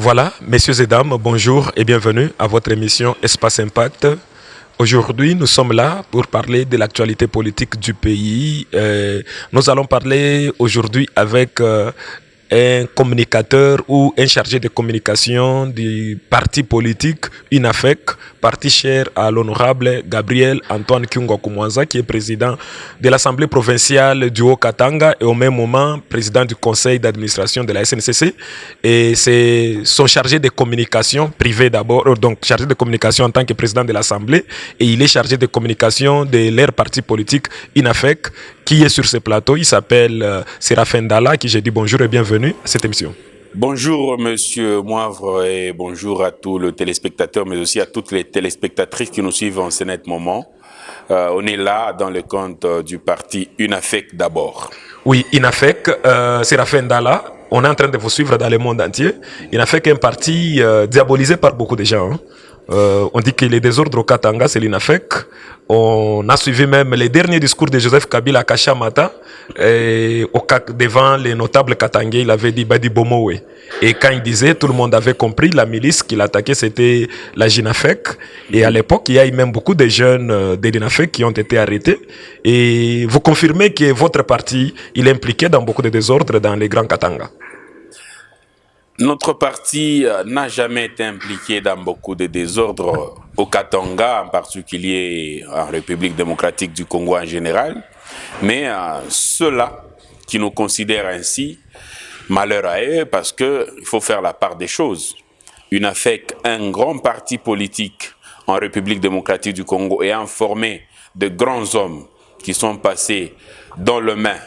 Voilà, messieurs et dames, bonjour et bienvenue à votre émission Espace Impact. Aujourd'hui, nous sommes là pour parler de l'actualité politique du pays. Nous allons parler aujourd'hui avec un communicateur ou un chargé de communication du parti politique UNAFEC, parti cher à l'honorable Gabriel Antoine Kyungwa Kumwanza, qui est président de l'Assemblée provinciale du Haut-Katanga et au même moment président du conseil d'administration de la SNCC. Et c'est son chargé de communication privé d'abord, donc chargé de communication en tant que président de l'Assemblée, et il est chargé de communication de leur parti politique UNAFEC, qui est sur ce plateau. Il s'appelle Séraphin Dalla, qui je dis bonjour et bienvenue à cette émission. Bonjour Monsieur Moivre et bonjour à tous les téléspectateurs, mais aussi à toutes les téléspectatrices qui nous suivent en ce net moment. On est là dans le compte du parti UNAFEC d'abord. Oui, UNAFEC, Séraphin Dalla, on est en train de vous suivre dans le monde entier. UNAFEC est un parti diabolisé par beaucoup de gens. On dit que les désordres au Katanga, c'est l'UNAFEC. On a suivi même les derniers discours de Joseph Kabila à Kashamata, devant les notables katangais. Il avait dit Badi Bomowe. Et quand il disait, tout le monde avait compris, la milice qu'il attaquait, c'était la JINAFEC. Et à l'époque, il y a eu même beaucoup de jeunes de l'UNAFEC qui ont été arrêtés. Et vous confirmez que votre parti, il est impliqué dans beaucoup de désordres dans les grands Katanga? Notre parti n'a jamais été impliqué dans beaucoup de désordres au Katanga, en particulier en République démocratique du Congo en général. Mais ceux-là qui nous considèrent ainsi, malheur à eux, parce qu'il faut faire la part des choses. UNAFEC, un grand parti politique en République démocratique du Congo, ayant formé de grands hommes qui sont passés dans le main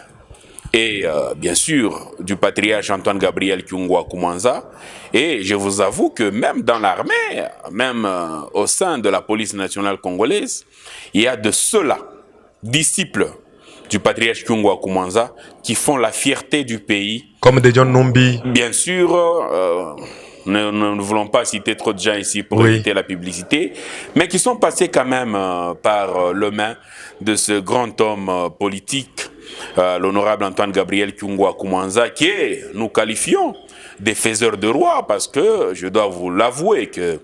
et bien sûr du patriarche Antoine Gabriel Kyungwa Kumwanza. Et je vous avoue que même dans l'armée, même au sein de la police nationale congolaise, il y a de ceux-là, disciples du patriarche Kyungwa Kumwanza, qui font la fierté du pays. Comme des John Numbi. Bien sûr, nous ne voulons pas citer trop de gens ici pour éviter la publicité, mais qui sont passés quand même par le main de ce grand homme politique, l'honorable Antoine Gabriel Kyungwa Kumwanza, qui est, nous qualifions, des faiseurs de roi, parce que je dois vous l'avouer que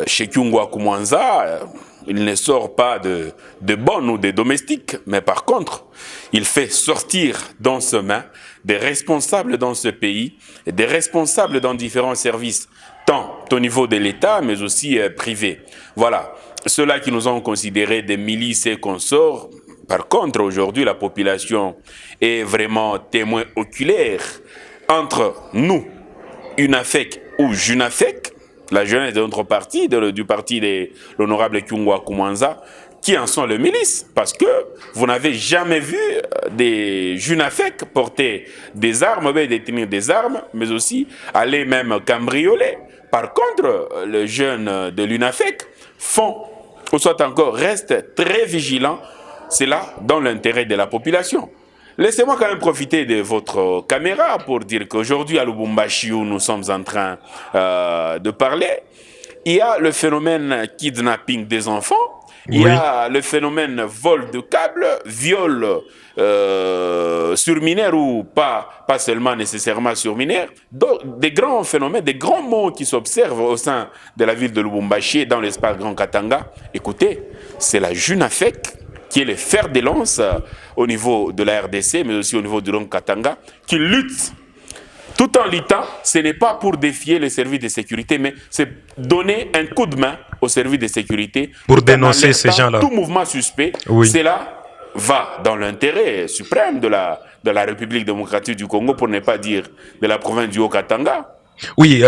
chez Kyungwa Kumwanza, il ne sort pas de bonnes ou de domestiques, mais par contre, il fait sortir dans ses mains des responsables dans ce pays, et des responsables dans différents services, tant au niveau de l'État, mais aussi privé. Voilà, ceux-là qui nous ont considérés des milices et consorts. Par contre, aujourd'hui, la population est vraiment témoin oculaire entre nous, UNAFEC ou JUNAFEC, la jeunesse de notre parti, du parti de l'honorable Kyungwa Kumwanza, qui en sont les milices, parce que vous n'avez jamais vu des JUNAFEC porter des armes, détenir des armes, mais aussi aller même cambrioler. Par contre, les jeunes de l'UNAFEC font, ou soit encore restent très vigilants, c'est là dans l'intérêt de la population. Laissez-moi quand même profiter de votre caméra pour dire qu'aujourd'hui à Lubumbashi, où nous sommes en train de parler, il y a le phénomène kidnapping des enfants, il y a le phénomène vol de câbles, viol sur mineurs ou pas seulement nécessairement sur mineurs, donc des grands phénomènes, des grands mots qui s'observent au sein de la ville de Lubumbashi et dans l'espace Grand Katanga. Écoutez, c'est la JUNAFEC qui est le fer de lance au niveau de la RDC, mais aussi au niveau du Grand Katanga, qui lutte. Tout en luttant, ce n'est pas pour défier les services de sécurité, mais c'est donner un coup de main aux services de sécurité. Pour dénoncer ces gens-là. Tout mouvement suspect, cela va dans l'intérêt suprême de la République démocratique du Congo, pour ne pas dire de la province du Haut-Katanga. Oui,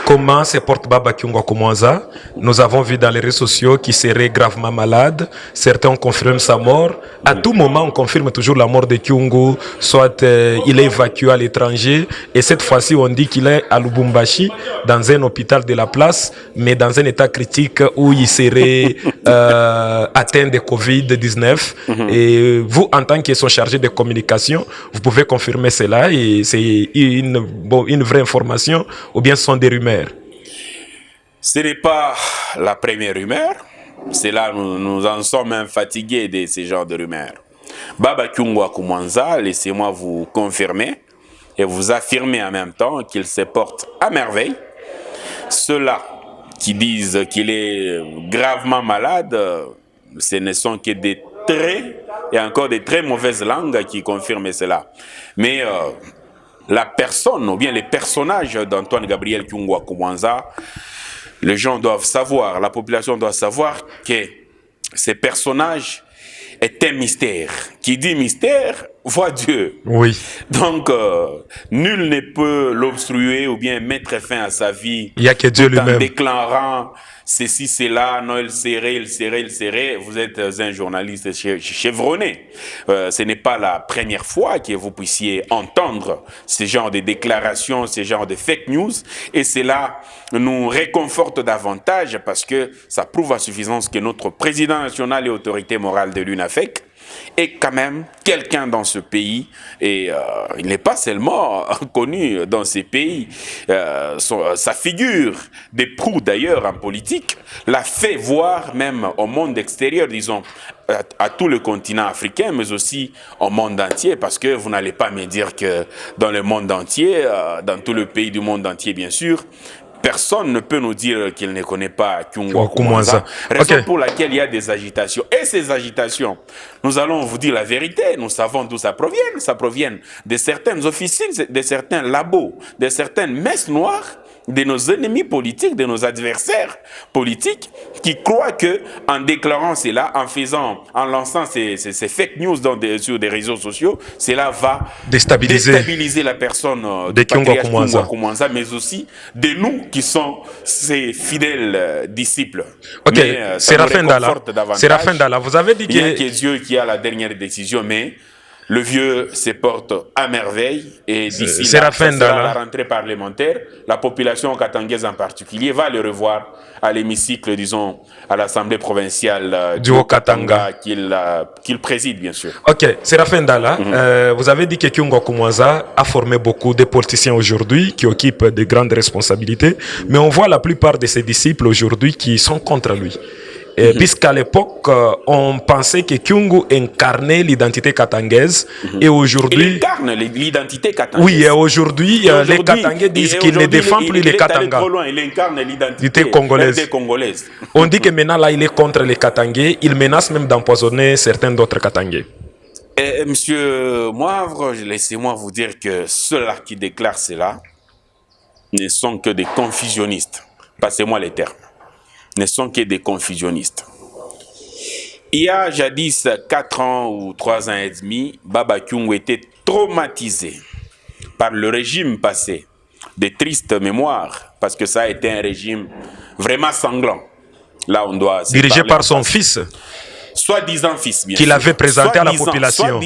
comment se porte Baba Kyungwa Kumwanza? Nous avons vu dans les réseaux sociaux qu'il serait gravement malade. Certains confirment sa mort. À tout moment, on confirme toujours la mort de Kyungu. Soit il est évacué à l'étranger. Et cette fois-ci, on dit qu'il est à Lubumbashi, dans un hôpital de la place, mais dans un état critique où il serait atteint de Covid-19. Et vous, en tant que son chargé de communication, vous pouvez confirmer cela. Et c'est une vraie information. Ou bien ce sont des rumeurs? Ce n'est pas la première rumeur. C'est là nous en sommes même fatigués de ces genres de rumeurs. Baba Kyungwa Kumwanza, laissez-moi vous confirmer et vous affirmer en même temps qu'il se porte à merveille. ceux-là qui disent qu'il est gravement malade, ce ne sont que des traits et encore des très mauvaises langues qui confirment cela. Mais la personne, ou bien les personnages d'Antoine Gabriel Kyungwa Koumanza, les gens doivent savoir, la population doit savoir que ces personnages est un mystère. Qui dit mystère, voit Dieu. Oui. Donc, nul ne peut l'obstruer ou bien mettre fin à sa vie. Il n'y a que Dieu lui-même. En déclarant ceci, cela, non, il serait. Vous êtes un journaliste chevronné. Ce n'est pas la première fois que vous puissiez entendre ce genre de déclarations, ce genre de fake news. Et cela nous réconforte davantage parce que ça prouve à suffisance que notre président national et autorité morale de l'UNAFEC est quand même quelqu'un dans ce pays et il n'est pas seulement connu dans ces pays. Sa figure des proues d'ailleurs en politique l'a fait voir même au monde extérieur, disons, à tout le continent africain, mais aussi au monde entier, parce que vous n'allez pas me dire que dans le monde entier, dans tout le pays du monde entier bien sûr, personne ne peut nous dire qu'il ne connaît pas Kyungwa Koumanza. Raison pour laquelle il y a des agitations. Et ces agitations, nous allons vous dire la vérité, nous savons d'où ça provient. Ça provient de certaines officines, de certains labos, de certaines messes noires, de nos ennemis politiques, de nos adversaires politiques, qui croient que en déclarant cela, en lançant ces fake news sur des réseaux sociaux, cela va déstabiliser la personne de Kyungwa Koumanza, mais aussi de nous qui sont ses fidèles disciples. Ok, Séraphin Dalla, vous avez dit qu'il n'y a que Dieu qui a la dernière décision, mais le vieux se porte à merveille et d'ici la rentrée parlementaire, la population katangaise en particulier va le revoir à l'hémicycle, disons, à l'Assemblée provinciale du Haut-Katanga qu'il préside, bien sûr. Ok, Séraphin Dalla, vous avez dit que Kyungwa Koumanza a formé beaucoup de politiciens aujourd'hui qui occupent de grandes responsabilités, mais on voit la plupart de ses disciples aujourd'hui qui sont contre lui. Puisqu'à l'époque, on pensait que Kyungu incarnait l'identité katangaise et aujourd'hui... Il incarne l'identité katangaise. Oui, et aujourd'hui, les Katangais disent qu'il ne défend plus les Katanga. Il incarne l'identité congolaise. On dit que maintenant, là, il est contre les Katangais. Il menace même d'empoisonner certains d'autres Katangais. Monsieur Moivre, laissez-moi vous dire que ceux-là qui déclarent cela ne sont que des confusionnistes. Passez-moi les termes. Ne sont que des confusionnistes. Il y a jadis 4 ans ou 3 ans et demi, Baba Kyungwa était traumatisé par le régime passé, de tristes mémoires, parce que ça a été un régime vraiment sanglant. Là, on doit dirigé par son fils. Soi-disant fils, bien sûr. Qu'il avait présenté à la population.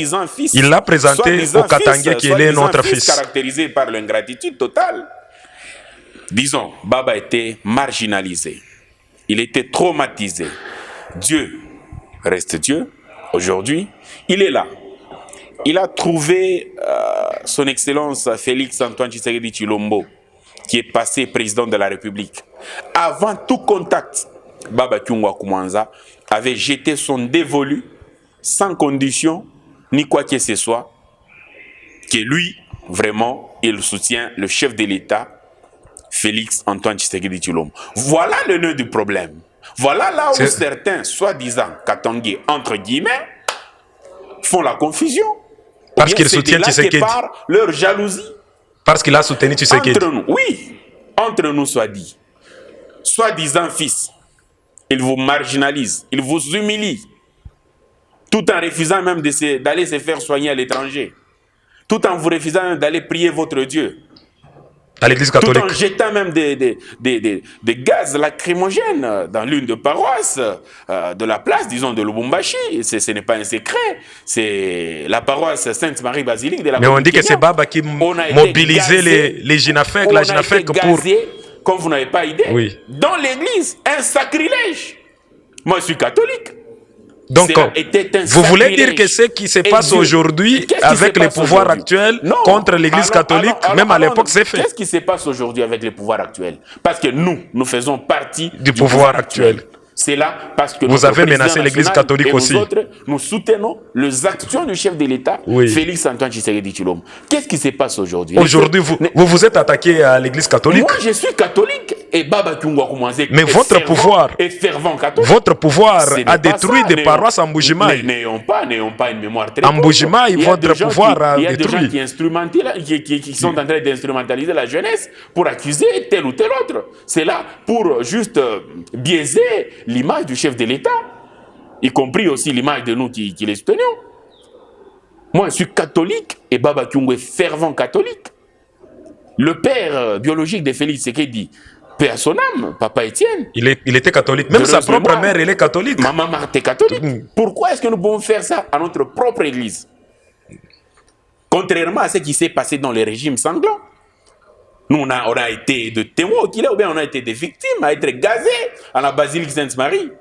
Il l'a présenté au Katangais qu'il est notre fils. Caractérisé par l'ingratitude totale. Disons, Baba était marginalisé. Il était traumatisé. Dieu reste Dieu. Aujourd'hui, il est là. Il a trouvé son Excellence Félix Antoine Tshisekedi Tshilombo, qui est passé président de la République. Avant tout contact, Baba Kyungwa Koumanza avait jeté son dévolu sans condition ni quoi que ce soit, que lui, vraiment, il soutient le chef de l'État, Félix Antoine Tshisekedi Tshilombo. Voilà le nœud du problème. Voilà là où certains, soi-disant Katangais, entre guillemets, font la confusion. Parce qu'ils soutiennent Tshisekedi. Par leur jalousie. Parce qu'il a soutenu Tshisekedi. Entre nous, oui. Entre nous, soit dit. Soi-disant fils, il vous marginalise, il vous humilie, tout en refusant même d'aller se faire soigner à l'étranger, tout en vous refusant d'aller prier votre Dieu. À l'église catholique. Tout en jetant même des gaz lacrymogènes dans l'une des paroisses de la place, disons, de Lubumbashi. Ce n'est pas un secret. C'est la paroisse Sainte-Marie-Basilique de la Mais on dit que c'est Baba qui mobilisait les Ginafek, la Ginafek pour... Comme vous n'avez pas idée, oui. Dans l'église, un sacrilège. Moi, je suis catholique. Donc, vous voulez dire que ce qui se passe aujourd'hui avec les pouvoirs actuels contre l'église catholique, même à l'époque, c'est fait. Qu'est-ce qui se passe aujourd'hui avec les pouvoirs actuels? Parce que nous faisons partie du pouvoir actuel. C'est là parce que vous avez menacé l'église catholique aussi. Nous soutenons les actions du chef de l'État, oui. Félix Antoine Tshisekedi Tshilombo. Qu'est-ce qui se passe aujourd'hui? Aujourd'hui, vous vous êtes attaqué à l'église catholique? Moi, je suis catholique. et Baba Kiungwa Koumanzé. Mais votre pouvoir, et fervent catholique. Votre pouvoir a détruit des paroisses en Mbujimaï. N'ayons pas une mémoire très En Mbujimaï, votre pouvoir a détruit. Il y a des gens qui sont en train d'instrumentaliser la jeunesse pour accuser tel ou tel autre. C'est là pour juste biaiser l'image du chef de l'État, y compris aussi l'image de nous qui les soutenons. Moi, je suis catholique et Baba Kiungwa est fervent catholique. Le père biologique de Félix Tshisekedi, paix à son âme, Papa Étienne. Il était catholique. Même sa propre mère, elle est catholique. Maman Marthe est catholique. Pourquoi est-ce que nous pouvons faire ça à notre propre église? Contrairement à ce qui s'est passé dans les régimes sanglants. Nous, on a été de témoins oculaires ou bien on a été des victimes à être gazés à la basilique Sainte-Marie.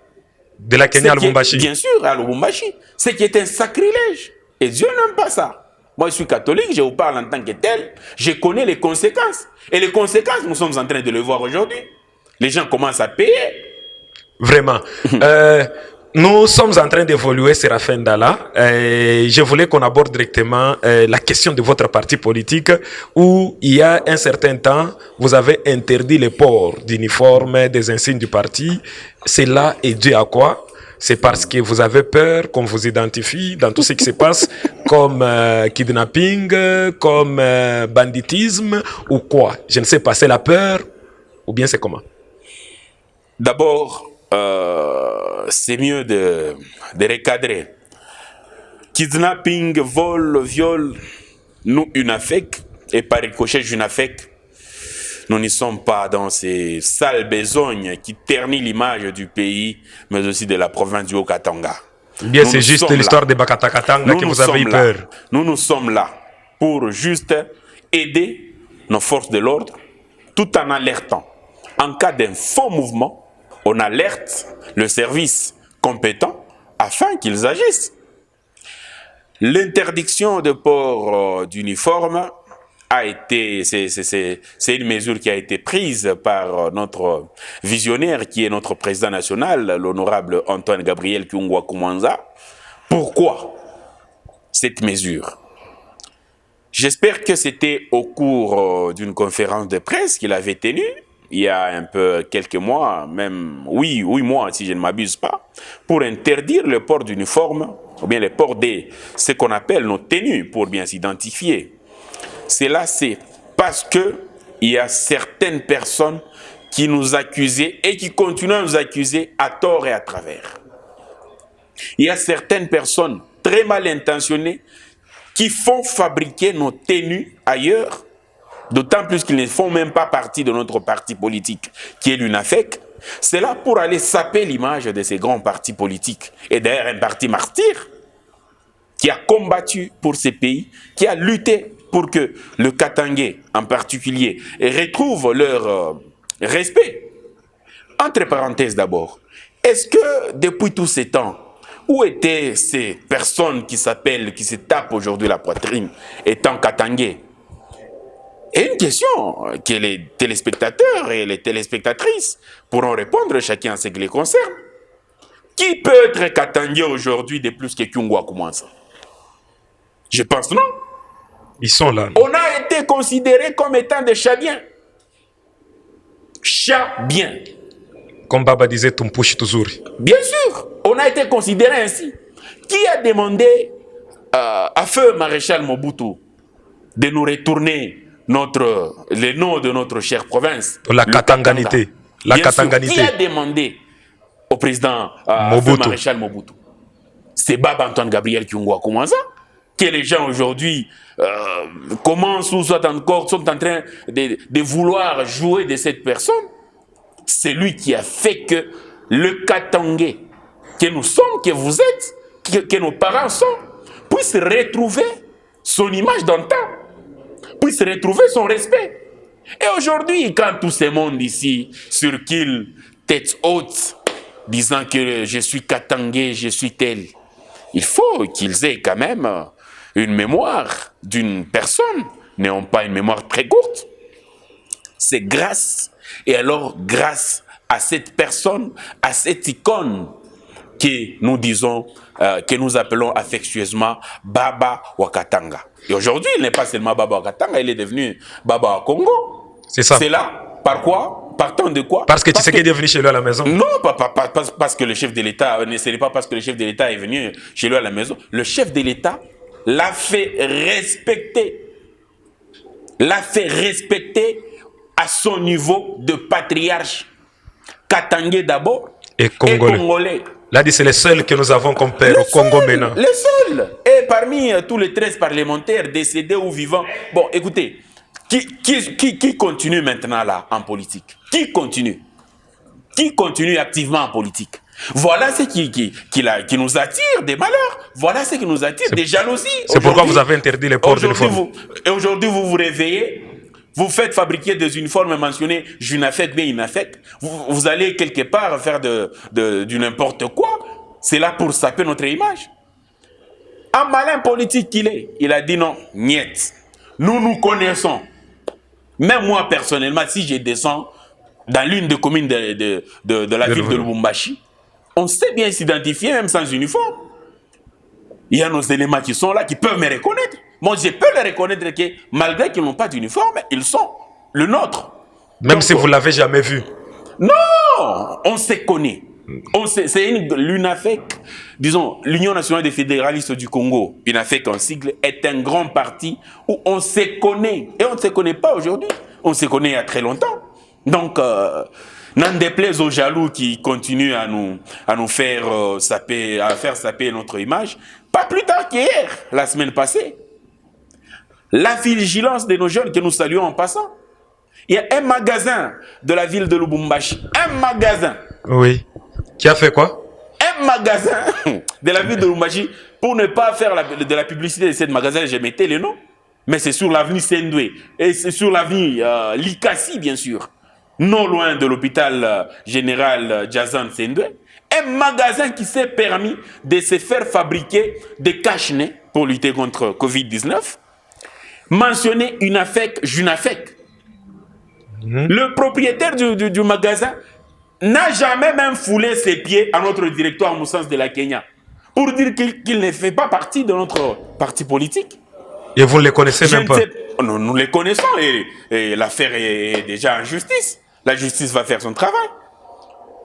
De la Kenya à Lubumbashi. Bien sûr, à Lubumbashi. Ce qui est un sacrilège. Et Dieu n'aime pas ça. Moi, je suis catholique, je vous parle en tant que tel. Je connais les conséquences. Et les conséquences, nous sommes en train de le voir aujourd'hui. Les gens commencent à payer. Vraiment. Nous sommes en train d'évoluer, Séraphin Dalla. Je voulais qu'on aborde directement la question de votre parti politique où, il y a un certain temps, vous avez interdit le port d'uniforme, des insignes du parti. Cela est dû à quoi? C'est parce que vous avez peur qu'on vous identifie dans tout ce qui se passe comme kidnapping, comme banditisme ou quoi? Je ne sais pas, c'est la peur ou bien c'est comment? D'abord, c'est mieux de recadrer. Kidnapping, vol, viol, nous, UNAFEC, et par ricochet, UNAFEC, nous n'y sommes pas dans ces sales besognes qui ternissent l'image du pays, mais aussi de la province du Haut-Katanga. Bien, c'est juste l'histoire de Bakatakatanga que vous avez eu peur. Nous sommes là pour juste aider nos forces de l'ordre tout en alertant. En cas d'un faux mouvement, on alerte le service compétent afin qu'ils agissent. L'interdiction de port d'uniforme a été, c'est une mesure qui a été prise par notre visionnaire qui est notre président national, l'honorable Antoine Gabriel Kiungwa Koumanza. Pourquoi cette mesure? J'espère que c'était au cours d'une conférence de presse qu'il avait tenue il y a un peu quelques mois, même 8 mois si je ne m'abuse pas, pour interdire le port d'uniforme ou bien le port de ce qu'on appelle nos tenues pour bien s'identifier. Cela, c'est parce qu'il y a certaines personnes qui nous accusaient et qui continuent à nous accuser à tort et à travers. Il y a certaines personnes très mal intentionnées qui font fabriquer nos tenues ailleurs, d'autant plus qu'ils ne font même pas partie de notre parti politique, qui est l'UNAFEC. C'est là pour aller saper l'image de ces grands partis politiques. Et d'ailleurs, un parti martyr qui a combattu pour ces pays, qui a lutté pour que le Katangais, en particulier, retrouve leur respect. Entre parenthèses d'abord, est-ce que depuis tous ces temps, où étaient ces personnes qui s'appellent, qui se tapent aujourd'hui la poitrine, étant Katangais? Et une question que les téléspectateurs et les téléspectatrices pourront répondre chacun à ce qui les concerne. Qui peut être Katangais aujourd'hui de plus que Kiungwa Koumanza? Je pense non. Ils sont là. On a été considérés comme étant des Chadiens. Chabiens. Comme Baba disait, Tumpushi Tuzuri. Bien sûr, on a été considérés ainsi. Qui a demandé à feu Maréchal Mobutu de nous retourner le nom de notre chère province? La Katanganité. La Katanganité. Qui a demandé au président Maréchal Mobutu? C'est Baba Antoine Gabriel Kiungwa Koumanza. Que les gens aujourd'hui commencent ou sont en train de vouloir jouer de cette personne. C'est lui qui a fait que le Katangais que nous sommes, que vous êtes, que nos parents sont, puisse retrouver son image d'antan, puisse retrouver son respect. Et aujourd'hui, quand tout ce monde ici circule tête haute, disant que je suis Katangais, je suis tel, il faut qu'ils aient quand même une mémoire d'une personne, n'ayant pas une mémoire très courte. C'est grâce, et alors grâce à cette personne, à cette icône, que nous disons, que nous appelons affectueusement Baba Wakatanga. Et aujourd'hui, il n'est pas seulement Baba Wakatanga, il est devenu Baba Congo. C'est ça. C'est là, par quoi? Partant de quoi? Parce que Tshisekedi est venu chez lui à la maison. Non, pas parce que le chef de l'État, ce n'est pas parce que le chef de l'État est venu chez lui à la maison. Le chef de l'État l'a fait respecter. L'a fait respecter à son niveau de patriarche. Katangé d'abord Et et Congolais. Congolais. Là, dit c'est les seuls que nous avons comme père au Congo maintenant. Les seuls. Et parmi tous les 13 parlementaires décédés ou vivants, bon, écoutez, qui continue maintenant là en politique? Qui continue? Qui continue activement en politique? Voilà ce qui nous attire des malheurs. Voilà ce qui nous attire des jalousies. C'est pourquoi vous avez interdit les ports d'uniforme. Et aujourd'hui, vous vous réveillez, vous faites fabriquer des uniformes mentionnés JUNAFEC, bien INAFEC. Vous allez quelque part faire du n'importe quoi. C'est là pour saper notre image. Un malin politique qu'il est, il a dit non, niet. Nous connaissons. Même moi, personnellement, si je descends dans l'une des communes de la ville de Lubumbashi, on sait bien s'identifier même sans uniforme. Il y a nos éléments qui sont là, qui peuvent me reconnaître. Moi, je peux les reconnaître que malgré qu'ils n'ont pas d'uniforme, ils sont le nôtre. Même si vous ne l'avez jamais vu. Non, on se connaît. C'est l'UNAFEC, disons, l'Union nationale des fédéralistes du Congo, UNAFEC en sigle, est un grand parti où on se connaît. Et on ne se connaît pas aujourd'hui. On se connaît il y a très longtemps. Donc, n'en déplaise aux jaloux qui continuent à nous faire saper, à faire saper notre image. Pas plus tard qu'hier, la semaine passée. La vigilance de nos jeunes que nous saluons en passant. Il y a un magasin de la ville de Lubumbashi. Un magasin. Oui. Qui a fait quoi? Un magasin de la ville de Lubumbashi. Pour ne pas faire de la publicité de ce magasin, je mettais le nom. Mais c'est sur l'avenue Sendoué. Et c'est sur l'avenue Likasi, bien sûr. Non loin de l'hôpital général Jazan Sendoué. Un magasin qui s'est permis de se faire fabriquer des cache-nez pour lutter contre Covid-19. Mentionner UNAFEC, JUNAFEC. Le propriétaire du magasin n'a jamais même foulé ses pieds à notre directoire Moussens de la Kenya pour dire qu'il ne fait pas partie de notre parti politique. Et vous ne les connaissez même pas? Nous les connaissons et l'affaire est déjà en justice. La justice va faire son travail.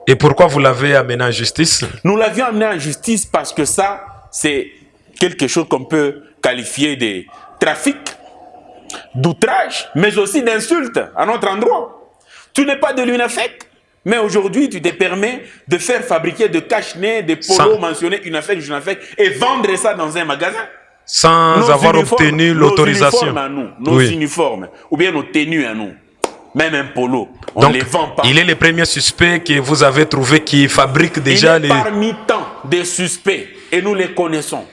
Et pourquoi vous l'avez amené en justice? Nous l'avions amené en justice parce que ça, c'est quelque chose qu'on peut qualifier de trafic, d'outrage, mais aussi d'insulte à notre endroit. Tu n'es pas de l'UNAFEC, mais aujourd'hui, tu te permets de faire fabriquer de cache-nez, des polos mentionnés UNAFEC, JUNAFEC et vendre ça dans un magasin. Sans avoir obtenu l'autorisation. Nos uniformes, ou bien nos tenues à nous. Même un polo, on ne les vend pas. Il est le premier suspect que vous avez trouvé qui fabrique déjà les... Parmi tant de suspects, et nous les connaissons.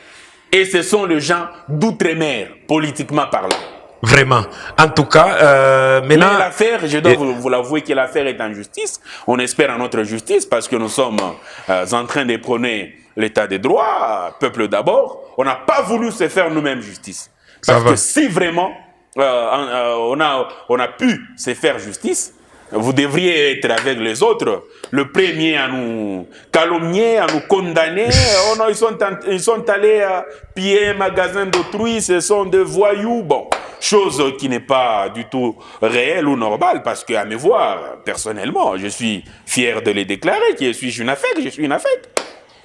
Et ce sont les gens d'outre-mer, politiquement parlant. Vraiment. En tout cas, maintenant... Mais l'affaire, je dois vous l'avouer que l'affaire est en justice. On espère en notre justice parce que nous sommes en train de prôner l'état des droits, peuple d'abord. On n'a pas voulu se faire nous-mêmes justice. Parce que si vraiment on a pu se faire justice, vous devriez être avec les autres, le premier à nous calomnier, à nous condamner. Oh non, ils sont allés piller un magasin d'autrui, ce sont des voyous. Bon, chose qui n'est pas du tout réelle ou normale, parce qu'à me voir, personnellement, je suis fier de les déclarer, que je suis UNAFEC, je suis UNAFEC.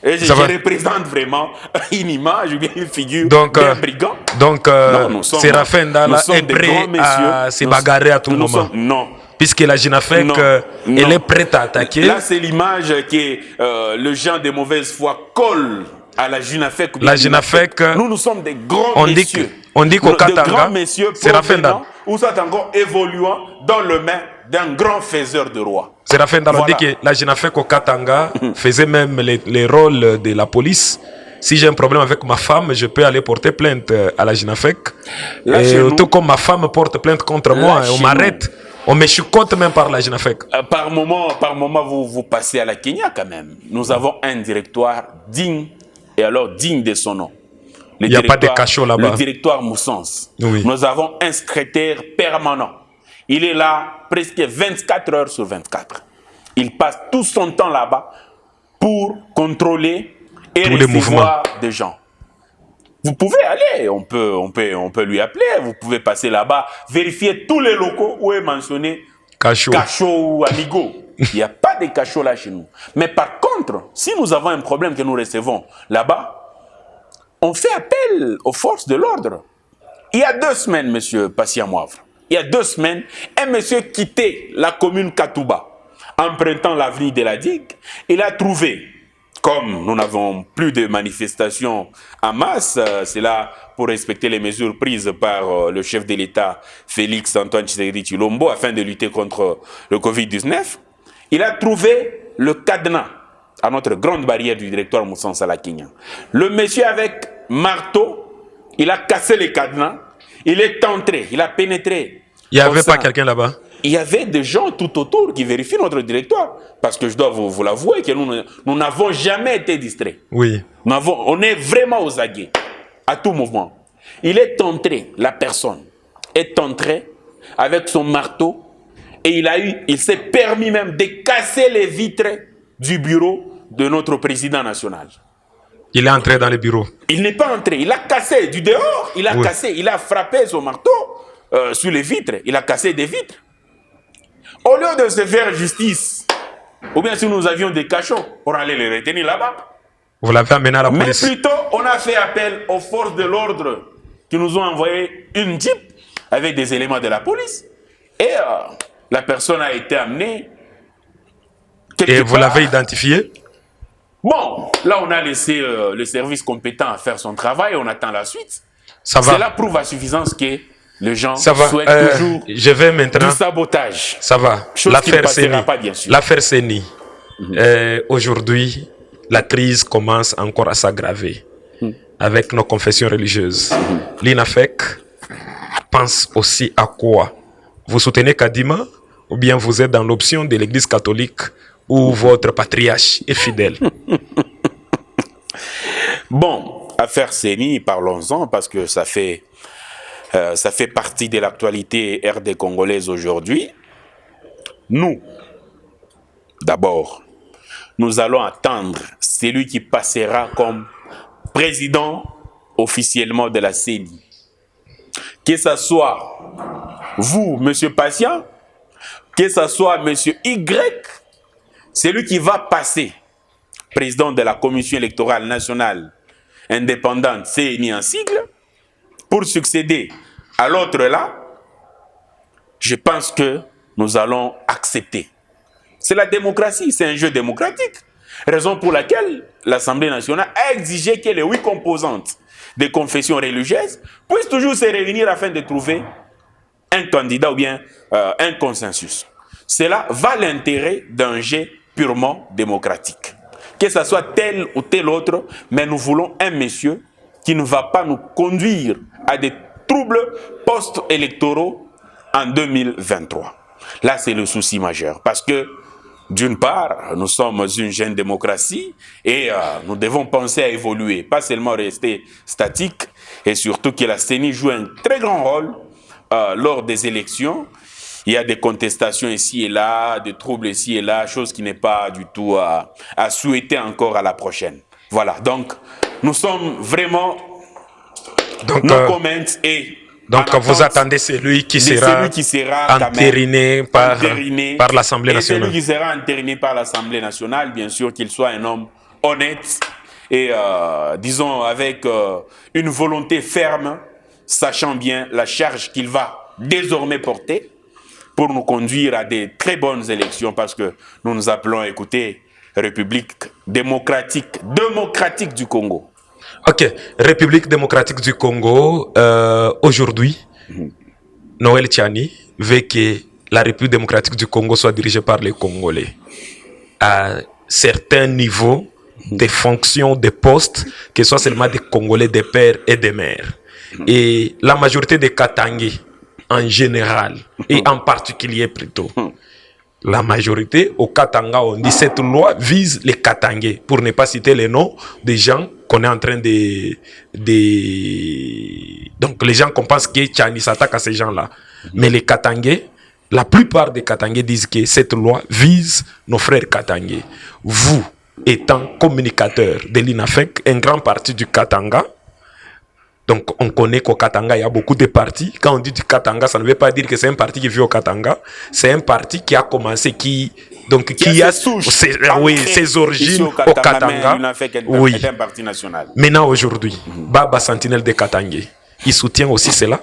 Et je représente vraiment une image ou bien une figure d'un brigand. Donc, Séraphin Ndala est prêt à se bagarrer à tout moment. Non. Puisque la JUNAFEC, elle est prête à attaquer. Là, c'est l'image que le gens de mauvaise foi collent à la JUNAFEC. La JUNAFEC, nous sommes des grands messieurs. On dit qu'au Katanga, de grands messieurs provenant ou soit encore évoluant dans le main d'un grand faiseur de roi. Séraphin Ndala, on dit que la JUNAFEC au Katanga faisait même les rôles de la police. Si j'ai un problème avec ma femme, je peux aller porter plainte à la JUNAFEC. Tout comme ma femme porte plainte contre moi, on m'arrête. On me chicote même par la JUNAFEC. Par moment, vous passez à la Kenya quand même. Nous avons un directoire digne, et alors digne de son nom. Il n'y a pas de cachot là-bas. Le directoire Moussens. Oui. Nous avons un secrétaire permanent. Il est là presque 24 heures sur 24. Il passe tout son temps là-bas pour contrôler et recevoir des gens. Vous pouvez aller, on peut lui appeler, vous pouvez passer là-bas, vérifier tous les locaux où est mentionné cachot ou amigo. Il n'y a pas de cachot là chez nous. Mais par contre, si nous avons un problème que nous recevons là-bas, on fait appel aux forces de l'ordre. Il y a 2 semaines, monsieur Patient Moivre, il y a 2 semaines, un monsieur quittait la commune Katouba, empruntant l'avenue de la Digue. Il a trouvé, comme nous n'avons plus de manifestations en masse, c'est là pour respecter les mesures prises par le chef de l'État, Félix Antoine Tshisekedi Tshilombo, afin de lutter contre le Covid-19, il a trouvé le cadenas à notre grande barrière du directoire Moussan Salakinyan. Le monsieur avec marteau, il a cassé les cadenas, il est entré, il a pénétré. Il n'y avait pas quelqu'un là-bas? Il y avait des gens tout autour qui vérifient notre directoire. Parce que je dois vous l'avouer que nous n'avons jamais été distraits. Oui. On est vraiment aux aguets, à tout mouvement. Il est entré, la personne est entrée avec son marteau et il s'est permis même de casser les vitres du bureau de notre président national. Il est entré dans le bureau? Il n'est pas entré, il a cassé du dehors, il a cassé, il a frappé son marteau sur les vitres, il a cassé des vitres. Au lieu de se faire justice, ou bien si nous avions des cachots pour aller les retenir là-bas, vous l'avez amené à la police? Mais plutôt, on a fait appel aux forces de l'ordre qui nous ont envoyé une jeep avec des éléments de la police. Et la personne a été amenée. Et vous l'avez identifié? Bon, là on a laissé le service compétent faire son travail, on attend la suite. Cela prouve à suffisance que les gens souhaitent toujours je vais maintenant du sabotage. Ça va. L'affaire Séni. L'affaire Séni. Aujourd'hui, la crise commence encore à s'aggraver avec nos confessions religieuses. L'INAFEC pense aussi à quoi? Vous soutenez Kadima ou bien vous êtes dans l'option de l'Église catholique où votre patriarche est fidèle? Bon, affaire Séni, parlons-en parce que ça fait partie de l'actualité RD congolaise aujourd'hui. Nous, d'abord, nous allons attendre celui qui passera comme président officiellement de la CENI. Que ce soit vous, monsieur Patient, que ce soit monsieur Y, celui qui va passer président de la Commission électorale nationale indépendante CENI en sigle, pour succéder à l'autre là, je pense que nous allons accepter. C'est la démocratie, c'est un jeu démocratique. Raison pour laquelle l'Assemblée nationale a exigé que les 8 composantes des confessions religieuses puissent toujours se réunir afin de trouver un candidat ou bien un consensus. Cela va l'intérêt d'un jeu purement démocratique. Que ce soit tel ou tel autre, mais nous voulons un monsieur qui ne va pas nous conduire à des troubles post-électoraux en 2023. Là, c'est le souci majeur. Parce que, d'une part, nous sommes une jeune démocratie et nous devons penser à évoluer, pas seulement rester statique, et surtout que la CENI joue un très grand rôle lors des élections. Il y a des contestations ici et là, des troubles ici et là, chose qui n'est pas du tout à souhaiter encore à la prochaine. Voilà, donc nous sommes vraiment no comment et donc vous attendez celui qui sera entériné par l'Assemblée nationale. Celui qui sera entériné par l'Assemblée nationale, bien sûr qu'il soit un homme honnête et disons avec une volonté ferme, sachant bien la charge qu'il va désormais porter pour nous conduire à des très bonnes élections, parce que nous nous appelons à écouter République démocratique du Congo. Ok, République démocratique du Congo, aujourd'hui, Noël Tchani veut que la République démocratique du Congo soit dirigée par les Congolais. À certains niveaux, des fonctions, des postes, que ce soit seulement des Congolais, des pères et des mères. Et la majorité des Katangais, en général, et en particulier plutôt, la majorité au Katanga, on dit cette loi vise les Katangais, pour ne pas citer les noms des gens qu'on est en train de... Donc les gens qu'on pense que Tchani s'attaque à ces gens-là. Mais les Katangais, la plupart des Katangais disent que cette loi vise nos frères Katangais. Vous, étant communicateur de l'INAFEC, un grand parti du Katanga, Donc, on connaît qu'au Katanga, il y a beaucoup de partis. Quand on dit du Katanga, ça ne veut pas dire que c'est un parti qui vit au Katanga. C'est un parti qui a commencé, qui a ses origines au Katanga. Oui. C'est un parti national. Maintenant, aujourd'hui, Baba Sentinelle de Katangé, il soutient aussi cela?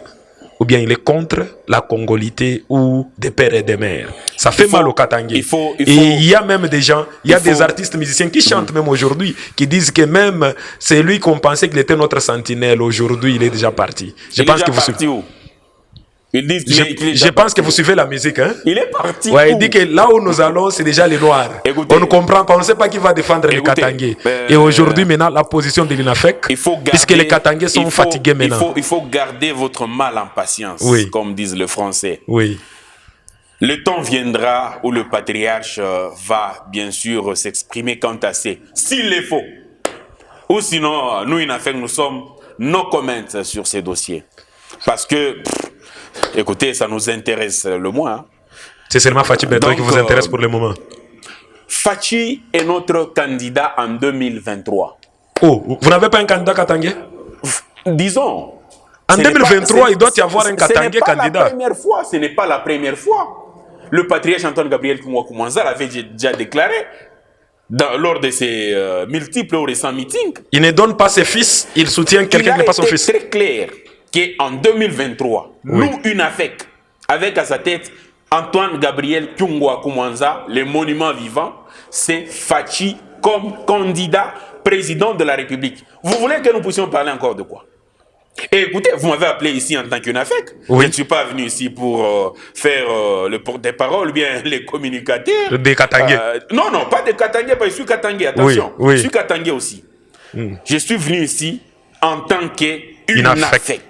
Ou bien il est contre la congolité ou des pères et des mères? Ça fait mal au Katangé. Et il y a même des gens, il y a des artistes musiciens qui chantent même aujourd'hui, qui disent que même c'est lui qu'on pensait qu'il était notre sentinelle. Aujourd'hui, il est déjà parti. Je pense que vous suivez. Je pense que vous suivez la musique, hein? Il est parti. Ouais, il dit que là où nous allons, c'est déjà les Noirs. Écoutez, on ne comprend pas, on ne sait pas qui va défendre les Katangais. Et aujourd'hui, maintenant, la position de l'INAFEC, puisque les Katangais sont fatigués maintenant. Il faut garder votre mal en patience, comme disent les Français. Oui. Le temps viendra où le patriarche va, bien sûr, s'exprimer quant à s'il le faut. Ou sinon, nous, INAFEC, nous sommes no comment sur ces dossiers. Parce que... écoutez, ça nous intéresse le moins. Hein. C'est seulement Fachi Bertrand qui vous intéresse pour le moment. Fachi est notre candidat en 2023. Oh, vous n'avez pas un candidat katangais? Disons. En 2023, il doit y avoir un katangais candidat. Ce n'est pas la première fois. Le patriarche Antoine Gabriel Koumanza l'avait déjà déclaré lors de ses multiples récents meetings. Il ne donne pas ses fils, il soutient quelqu'un qui n'est pas son fils. Il est très clair qu'en 2023, nous, UNAFEC, avec à sa tête Antoine Gabriel Kyungwa Koumanza, le monument vivant, c'est Fachi comme candidat président de la République. Vous voulez que nous puissions parler encore de quoi? Et écoutez, vous m'avez appelé ici en tant qu'UNAFEC. Je ne suis pas venu ici pour faire le porte-parole ou bien les communicateurs. Des Katangais. Non, pas des Katangais, je suis Katangais, attention. Je suis Katangais aussi. Je suis venu ici en tant qu'UNAFEC.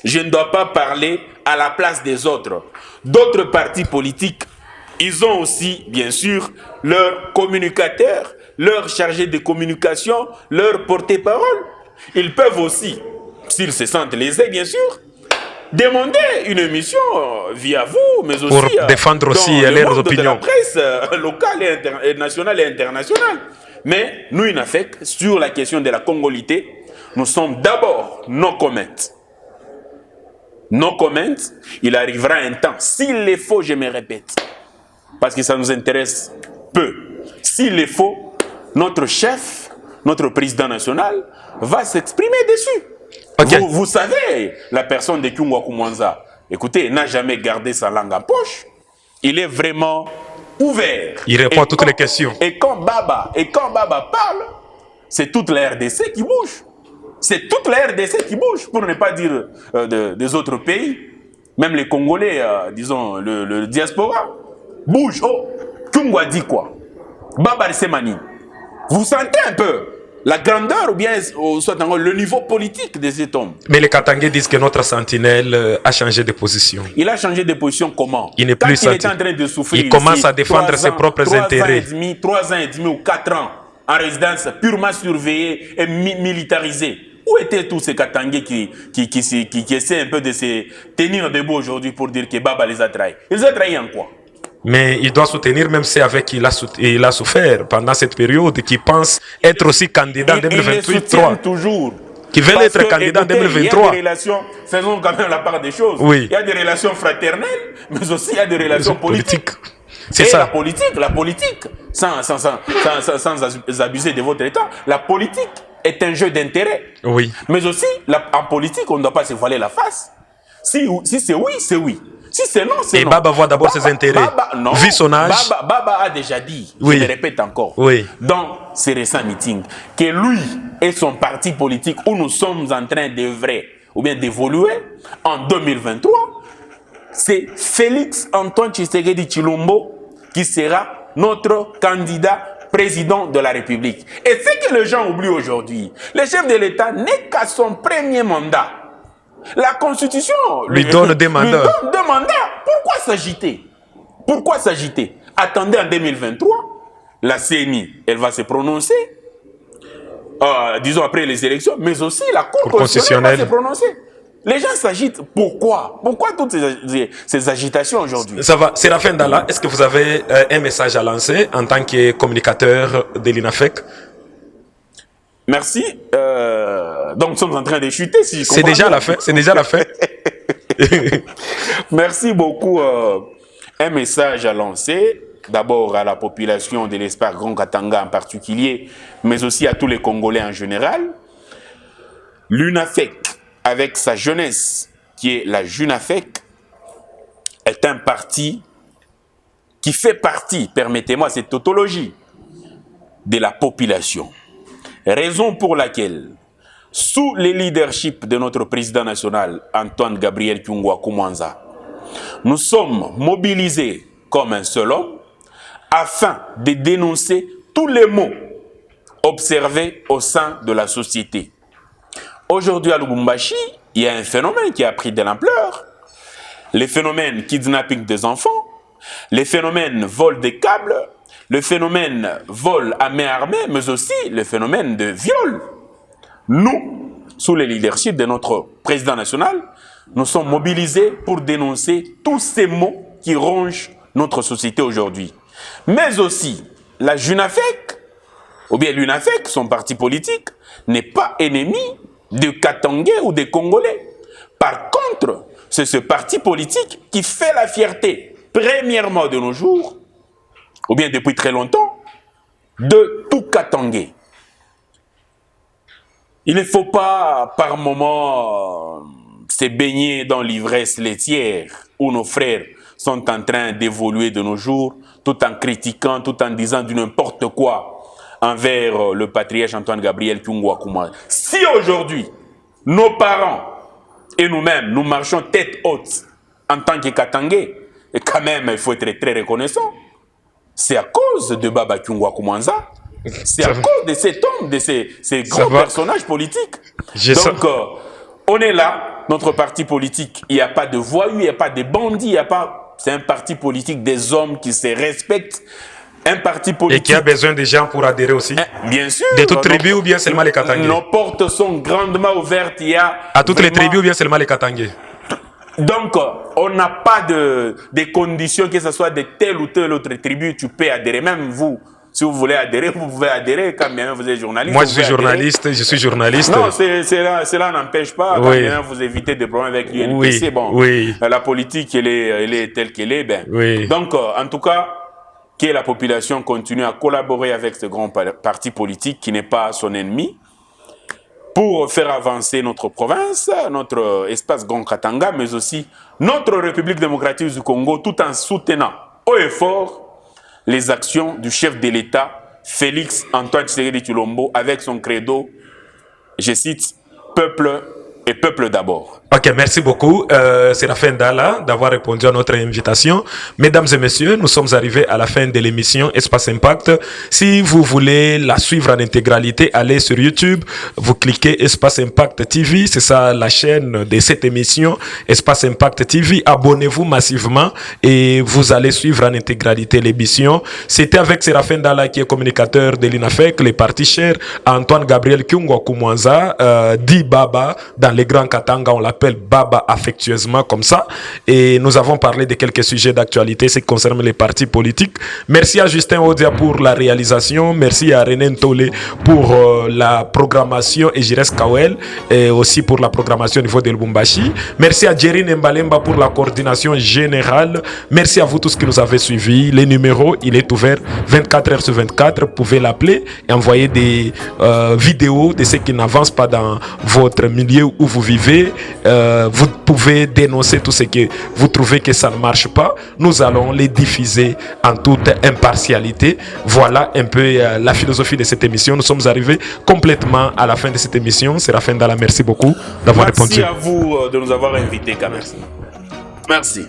Je ne dois pas parler à la place des autres. D'autres partis politiques, ils ont aussi, bien sûr, leurs communicateurs, leurs chargés de communication, leurs porte-parole. Ils peuvent aussi, s'ils se sentent lésés, bien sûr, demander une émission via vous, mais aussi pour défendre aussi leurs opinions. De la presse locale, et nationale et internationale. Mais nous, UNAFEC, sur la question de la congolité, nous sommes d'abord no comment. No comment, il arrivera un temps, s'il le faut, je me répète, parce que ça nous intéresse peu. S'il le faut, notre chef, notre président national, va s'exprimer dessus. Okay. Vous savez, la personne de Kyungwa Koumanza, écoutez, n'a jamais gardé sa langue en poche. Il est vraiment ouvert. Il répond à toutes les questions. Et quand Baba parle, c'est toute la RDC qui bouge. C'est toute la RDC qui bouge, pour ne pas dire des autres pays. Même les Congolais, disons, le diaspora, bouge. Oh, Kyungwa dit quoi? Baba Semani. Vous sentez un peu la grandeur ou bien soit le niveau politique de cet homme? Mais les Katangais disent que notre sentinelle a changé de position. Il a changé de position comment? Il n'est plus sentinelle. Il est en train de souffrir. Il commence à défendre ses propres intérêts. 3 ans et demi ou 4 ans en résidence purement surveillée et militarisée. Où étaient tous ces Katangais qui essaient un peu de se tenir debout aujourd'hui pour dire que Baba les a trahis? Ils ont trahi en quoi? Mais il doit soutenir, même si avec il a souffert pendant cette période, qui pense être aussi candidat en 2023. Toujours. Qui veut être candidat en 2023. Il y a des relations, faisons quand même la part des choses. Oui. Il y a des relations fraternelles, mais aussi il y a des relations politiques. C'est ça. La politique, sans abuser de votre état, la politique est un jeu d'intérêt. Oui. Mais aussi, en politique, on ne doit pas se voiler la face. Si c'est oui, c'est oui. Si c'est non, c'est non. Et Baba voit d'abord ses intérêts. Vu son âge. Baba a déjà dit, je le répète encore, dans ses récents meetings, que lui et son parti politique, où nous sommes en train d'œuvrer, ou bien d'évoluer, en 2023, c'est Félix Antoine Tshisekedi Tshilombo qui sera notre candidat président de la République. Et ce que les gens oublient aujourd'hui, le chef de l'État n'est qu'à son premier mandat. La Constitution lui donne des mandats. Pourquoi s'agiter? Pourquoi s'agiter? Attendez en 2023, la CENI, elle va se prononcer, disons après les élections, mais aussi la Cour constitutionnelle va se prononcer. Les gens s'agitent. Pourquoi? Pourquoi toutes ces agitations aujourd'hui? Ça va. Séraphin Dalla, est-ce que vous avez un message à lancer en tant que communicateur de l'INAFEC? Merci. Donc nous sommes en train de chuter, si je comprends. C'est déjà la fin, c'est déjà la fin. Merci beaucoup. Un message à lancer, d'abord à la population de l'espace Grand Katanga en particulier, mais aussi à tous les Congolais en général. L'UNAFEC, avec sa jeunesse, qui est la JUNAFEC, est un parti qui fait partie, permettez-moi cette tautologie, de la population. Raison pour laquelle, sous le leadership de notre président national, Antoine Gabriel Kyungwa Koumanza, nous sommes mobilisés comme un seul homme afin de dénoncer tous les maux observés au sein de la société. Aujourd'hui à Lubumbashi, il y a un phénomène qui a pris de l'ampleur. Les phénomènes kidnapping des enfants, les phénomènes vol des câbles, le phénomène vol à main armée, mais aussi le phénomène de viol. Nous, sous le leadership de notre président national, nous sommes mobilisés pour dénoncer tous ces maux qui rongent notre société aujourd'hui. Mais aussi, la JUNAFEC, ou bien l'UNAFEC, son parti politique, n'est pas ennemi de Katangais ou des Congolais. Par contre, c'est ce parti politique qui fait la fierté, premièrement de nos jours, ou bien depuis très longtemps, de tout Katangais. Il ne faut pas, par moment, se baigner dans l'ivresse laitière où nos frères sont en train d'évoluer de nos jours, tout en critiquant, tout en disant du n'importe quoi envers le patriarche Antoine Gabriel Kyungwa Koumanza. Si aujourd'hui, nos parents et nous-mêmes, nous marchons tête haute en tant que Katangais, et quand même, il faut être très reconnaissant, c'est à cause de Baba Kyungwa Koumanza. C'est à cause de cet homme, de ces grands personnages politiques. Donc, on est là, notre parti politique, il n'y a pas de voyous, il n'y a pas de bandits, il n'y a pas... C'est un parti politique des hommes qui se respectent. Un parti politique... Et qui a besoin de gens pour adhérer aussi. Bien sûr. De toutes les tribus ou bien seulement les Katangais? Nos portes sont grandement ouvertes. Il y a à toutes les tribus ou bien seulement les Katangais? Donc, on n'a pas de conditions, que ce soit de telle ou telle autre tribu, tu peux adhérer. Même vous, si vous voulez adhérer, vous pouvez adhérer quand même vous êtes journaliste. Moi, je suis journaliste. Non, cela n'empêche pas quand même vous éviter des problèmes avec l'UNPC. Bon, la politique, elle est telle qu'elle est. Ben. Donc, en tout cas, que la population continue à collaborer avec ce grand parti politique qui n'est pas son ennemi, pour faire avancer notre province, notre espace Grand Katanga, mais aussi notre République démocratique du Congo, tout en soutenant haut et fort les actions du chef de l'État, Félix Antoine Tshisekedi Tshilombo, avec son credo, je cite, « Peuple et peuple d'abord ». Ok, merci beaucoup, Séraphin Dala, d'avoir répondu à notre invitation. Mesdames et messieurs, nous sommes arrivés à la fin de l'émission Espace Impact. Si vous voulez la suivre en intégralité, allez sur YouTube, vous cliquez Espace Impact TV, c'est ça la chaîne de cette émission, Espace Impact TV. Abonnez-vous massivement et vous allez suivre en intégralité l'émission. C'était avec Séraphin Dala, qui est communicateur de l'UNAFEC, les partis chers à Antoine Gabriel Kyungwa Koumanza, dit Baba, dans les Grands Katanga, on l'appelle Baba affectueusement comme ça, et nous avons parlé de quelques sujets d'actualité qui concernent les partis politiques. Merci à Justin Odia pour la réalisation, merci à René Ntole pour la programmation et Jires Kawel et aussi pour la programmation au niveau de Lubumbashi. Merci à Jerry Mbalemba pour la coordination générale. Merci à vous tous qui nous avez suivis. Les numéros, il est ouvert 24 heures sur 24, vous pouvez l'appeler et envoyer des vidéos de ceux qui n'avancent pas dans votre milieu où vous vivez. Vous pouvez dénoncer tout ce que vous trouvez que ça ne marche pas. Nous allons les diffuser en toute impartialité. Voilà un peu la philosophie de cette émission. Nous sommes arrivés complètement à la fin de cette émission. Séraphin Dala, merci beaucoup d'avoir répondu. Merci à vous de nous avoir invités, quand même. Merci.